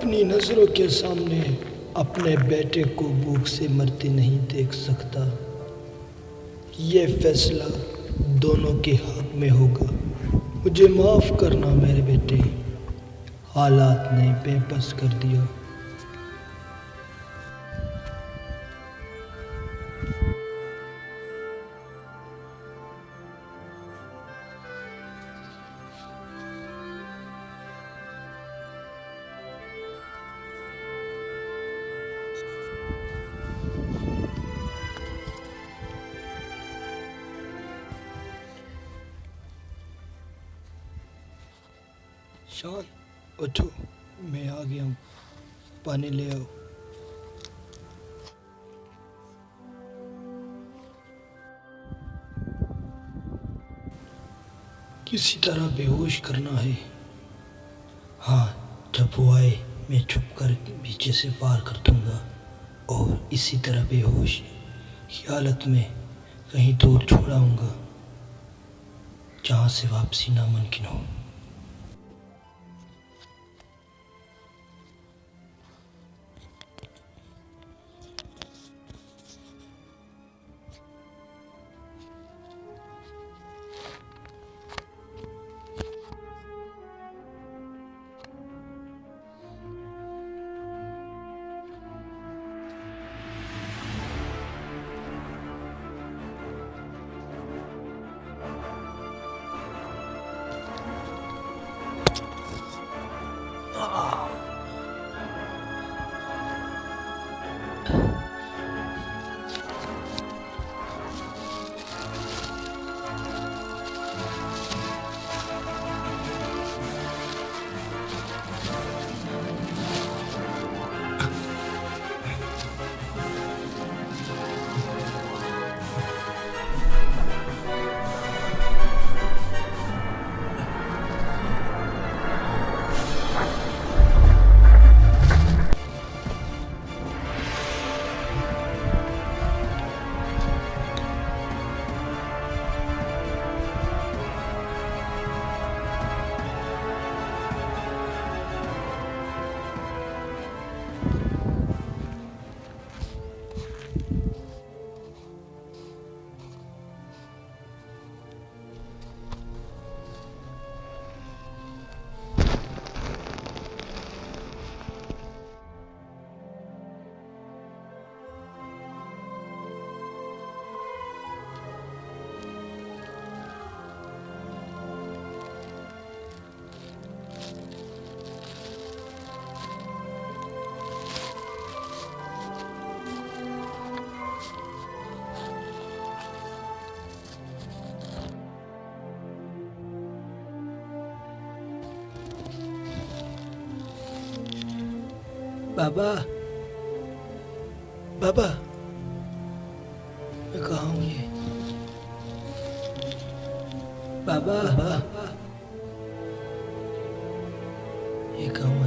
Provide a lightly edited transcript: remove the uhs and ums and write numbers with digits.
अपनी नज़रों के सामने अपने बेटे को भूख से मरते नहीं देख सकता। ये फैसला दोनों के हक में होगा। मुझे माफ़ करना मेरे बेटे, हालात ने बेबस कर दिया। शान, उठो, मैं आ गया हूँ, पानी ले आओ। किसी तरह बेहोश करना है। हाँ, जब वो आए मैं छुप कर पीछे से वार कर दूंगा और इसी तरह बेहोश की हालत में कहीं दूर छोड़ाऊंगा जहाँ से वापसी नामुमकिन हो। बाबा, बाबा, मैं कहाँ हूँ ये? बाबा, ये कहाँ